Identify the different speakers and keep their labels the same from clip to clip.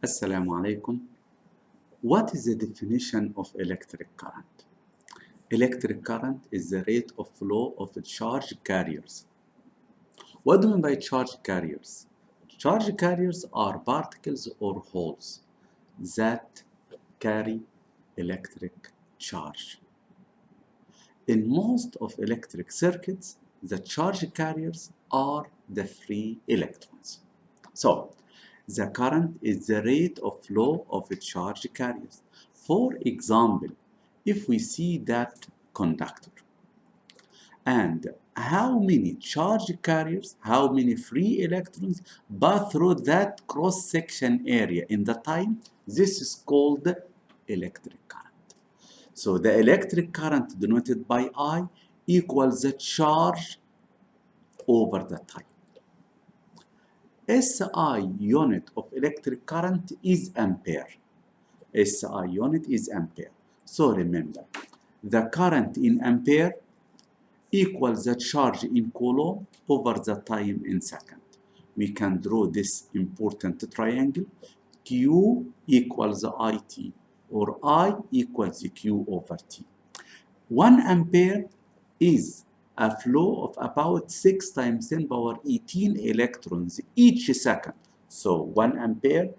Speaker 1: Assalamu alaikum. What is the definition of electric current? Electric current is the rate of flow of charge carriers. What do you mean by charge carriers? Charge carriers are particles or holes that carry electric charge. In most of electric circuits, the charge carriers are the free electrons. So, the current is the rate of flow of charge carriers. For example, if we see that conductor and how many charge carriers, how many free electrons pass through that cross-section area in the time, this is called electric current. So the electric current denoted by I equals the charge over the time. SI unit of electric current is ampere. SI unit is ampere. So remember, the current in ampere equals the charge in coulomb over the time in second. We can draw this important triangle. Q equals IT, or I equals Q over T. 1 ampere is a flow of about 6 times 10 power 18 electrons each second. So 1 ampere,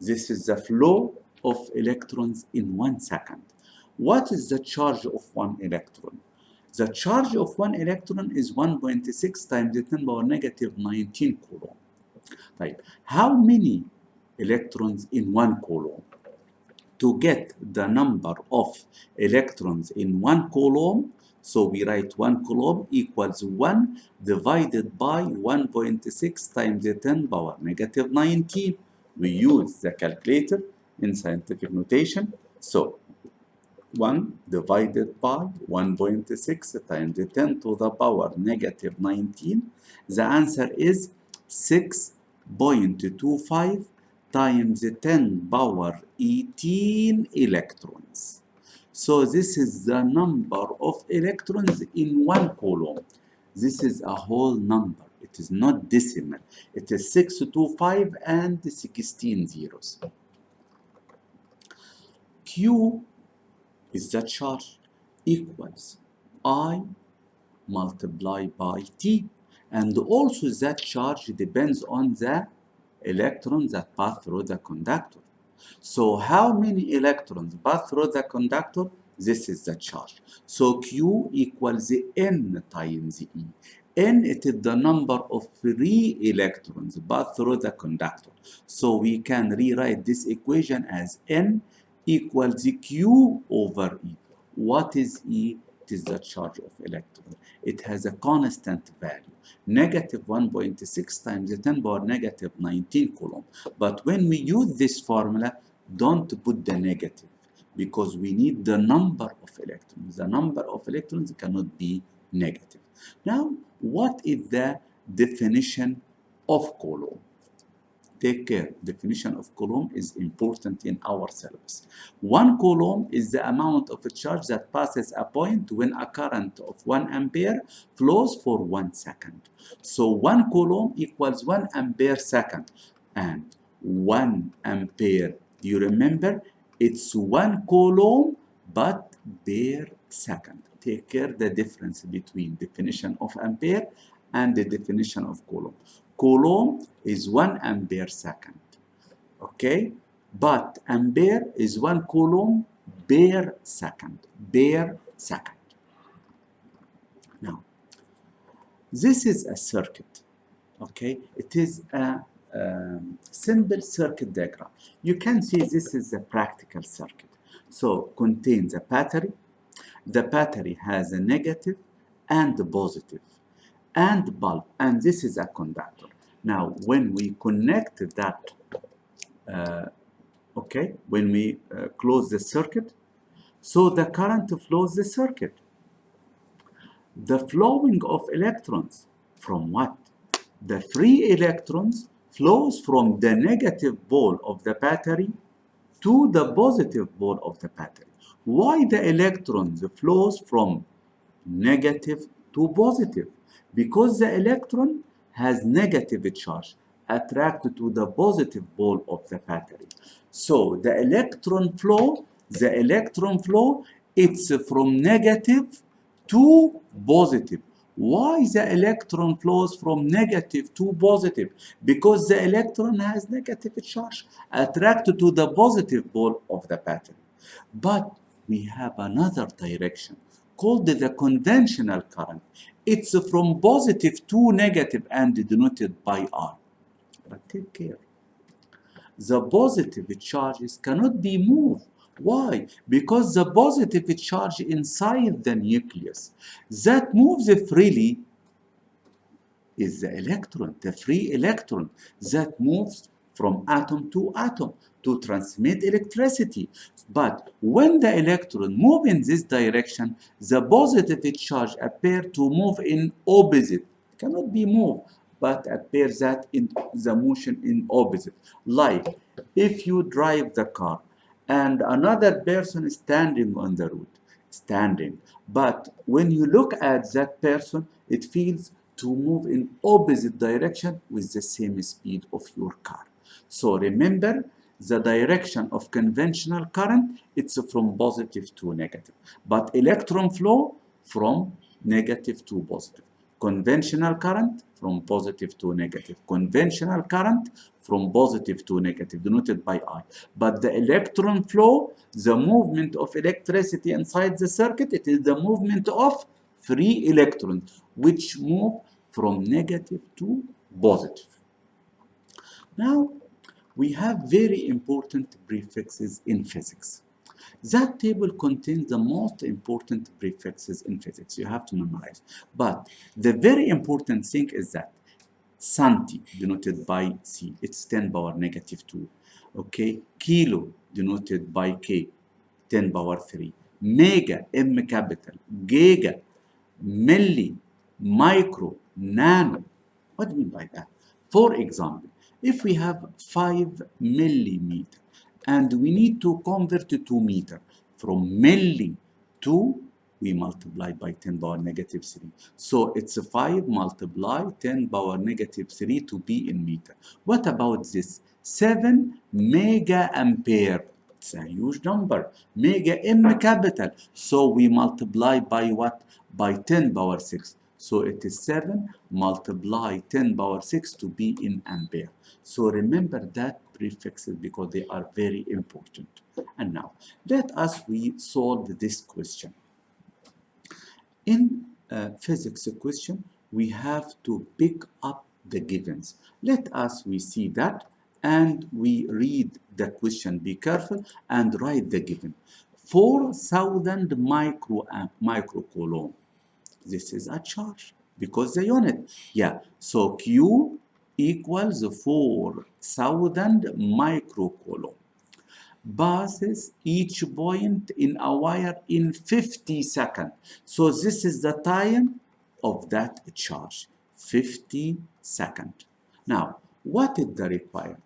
Speaker 1: this is the flow of electrons in 1 second. What is the charge of 1 electron? The charge of 1 electron is 1.6 times 10 power negative 19 coulomb. Right. How many electrons in 1 coulomb? To get the number of electrons in 1 coulomb, so we write 1 coulomb equals 1 divided by 1.6 times 10 power negative 19. We use the calculator in scientific notation. So 1 divided by 1.6 times 10 to the power negative 19. The answer is 6.25 times 10 power 18 electrons. So this is the number of electrons in 1 coulomb. This is a whole number. It is not decimal. It is 625 and 16 zeros. Q is the charge equals I multiplied by T. And also that charge depends on the electrons that pass through the conductor. So how many electrons pass through the conductor? This is the charge. So Q equals N times E. N, it is the number of free electrons pass through the conductor. So we can rewrite this equation as N equals Q over E. What is E? It is the charge of electron. It has a constant value, negative 1.6 times 10 power negative 19 coulomb. But when we use this formula, don't put the negative because we need the number of electrons. The number of electrons cannot be negative. Now, what is the definition of coulomb? Take care, definition of coulomb is important in our syllabus. 1 coulomb is the amount of a charge that passes a point when a current of 1 ampere flows for 1 second. So 1 coulomb equals 1 ampere second. And 1 ampere, do you remember? It's 1 coulomb but per second. Take care the difference between definition of ampere and the definition of coulomb. Coulomb is 1 ampere second, okay? But ampere is 1 coulomb per second, Now, this is a circuit, okay? It is a simple circuit diagram. You can see this is a practical circuit. So, contains a battery. The battery has a negative and a positive and bulb, and this is a conductor. Now, when we connect that, when we close the circuit, so the current flows the circuit. The flowing of electrons from what? The free electrons flows from the negative pole of the battery to the positive pole of the battery. Why the electrons flows from negative to positive? Because the electron has negative charge attracted to the positive pole of the battery. So the electron flow, it's from negative to positive. Why the electron flows from negative to positive? Because the electron has negative charge attracted to the positive pole of the battery. But we have another direction called the conventional current. It's from positive to negative and denoted by I. But take care. The positive charges cannot be moved. Why? Because the positive charge inside the nucleus that moves freely is the electron, the free electron that moves from atom to atom to transmit electricity. But when the electron moves in this direction, the positive charge appears to move in opposite. It cannot be moved, but appears that in the motion in opposite. Like if you drive the car and another person is standing on the road, but when you look at that person, it feels to move in opposite direction with the same speed of your car. So remember, the direction of conventional current, it's from positive to negative, but electron flow from negative to positive. Conventional current from positive to negative. Conventional current from positive to negative, denoted by I. But the electron flow, the movement of electricity inside the circuit, it is the movement of free electrons, which move from negative to positive. Now, we have very important prefixes in physics. That table contains the most important prefixes in physics. You have to memorize. But the very important thing is that centi, denoted by C, it's 10 power negative 2. Okay, kilo, denoted by K, 10 power 3. Mega, M capital. Giga, milli, micro, nano. What do you mean by that? For example, if we have 5 millimeter and we need to convert it to meter, from milli to, we multiply by 10 power negative 3. So it's 5 multiply 10 power negative 3 to be in meter. What about this? 7 mega ampere. It's a huge number. Mega M capital. So we multiply by what? By 10 power 6. So it is 7 multiply 10 power 6 to be in ampere. So remember that prefixes because they are very important. And now, let us solve this question. In physics question, we have to pick up the givens. Let us see that and we read the question. Be careful and write the given. 4,000 microcoulomb. This is a charge because the unit. Yeah, so Q equals 4,000 microcoulomb. Passes each point in a wire in 50 seconds. So this is the time of that charge, 50 seconds. Now, what is the required?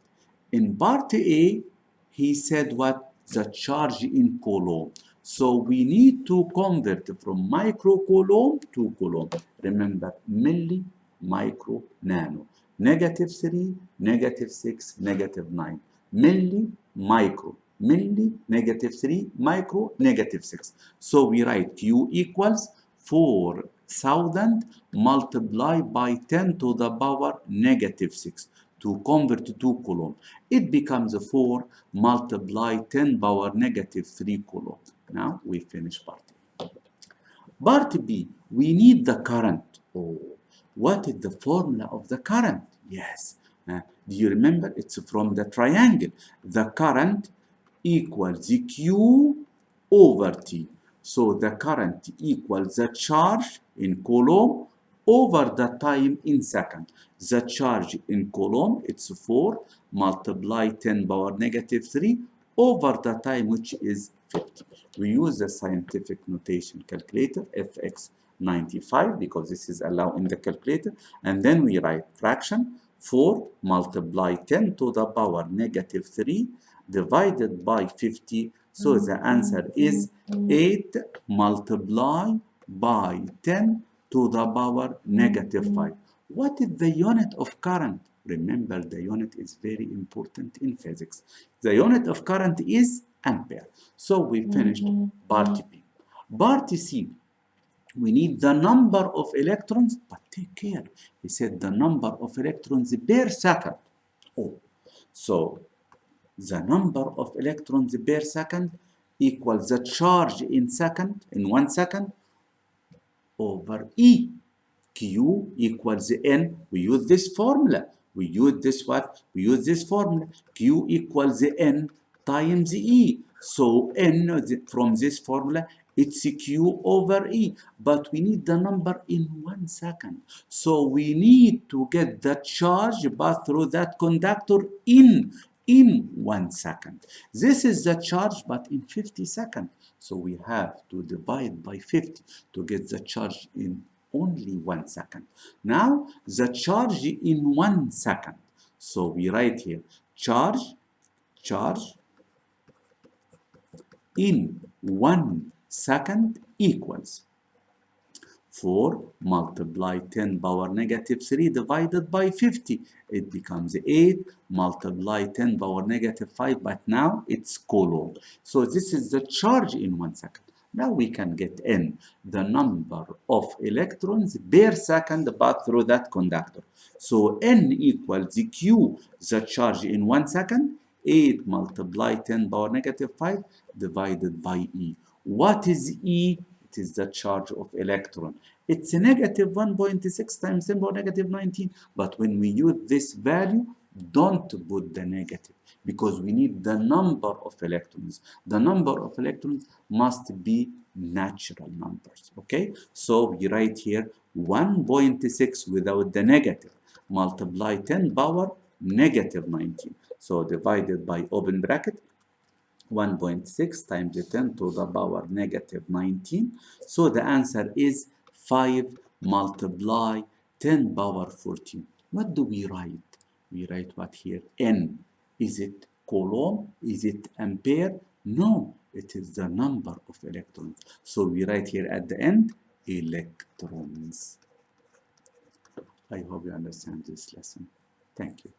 Speaker 1: In part A, he said what? The charge in coulomb. So we need to convert from microcoulomb to coulomb. Remember, milli, micro, nano. -3, -6, -9. Milli, micro. Milli, -3, micro, -6. So we write Q equals 4,000 multiplied by 10 to the power -6 to convert to coulomb. It becomes 4 multiplied 10 power -3 coulomb. Now we finish part A. Part B, we need the current. Oh, what is the formula of the current? Yes. Do you remember? It's from the triangle. The current equals the Q over T. So the current equals the charge in coulomb over the time in second. The charge in coulomb, it's 4 multiply 10 power -3 over the time, which is 50. We use the scientific notation calculator, Fx 95, because this is allowed in the calculator. And then we write fraction 4 multiply 10 to the power -3 divided by 50. So the answer is 8 multiply by 10 to the power -5. What is the unit of current? Remember, the unit is very important in physics. The unit of current is ampere. So we finished part B. Part C, we need the number of electrons, but take care. He said the number of electrons per second. Oh, so the number of electrons per second equals the charge in 1 second, over E. Q equals N. We use this formula. We use this what? We use this formula. Q equals N times E. So N from this formula, it's Q over E. But we need the number in 1 second. So we need to get the charge passed through that conductor in 1 second. This is the charge, but in 50 seconds. So we have to divide by 50 to get the charge in only 1 second. Now the charge in 1 second. So we write here charge in 1 second equals 4 multiply 10 power negative 3 divided by 50. It becomes 8 multiply 10 power negative 5, but now it's coulomb. So this is the charge in 1 second. Now we can get N, the number of electrons per second passed through that conductor. So N equals Q, the charge in 1 second, 8 multiply 10 power negative 5 divided by E. What is E? It is the charge of electron. It's a negative 1.6 times 10 power negative 19. But when we use this value, don't put the negative, because we need the number of electrons. The number of electrons must be natural numbers, okay? So we write here 1.6 without the negative, multiply 10 power negative 19. So divided by open bracket, 1.6 times 10 to the power negative 19. So the answer is 5 multiply 10 power 14. What do we write? We write what here? N. Is it coulomb? Is it ampere? No, it is the number of electrons. So we write here at the end, electrons. I hope you understand this lesson. Thank you.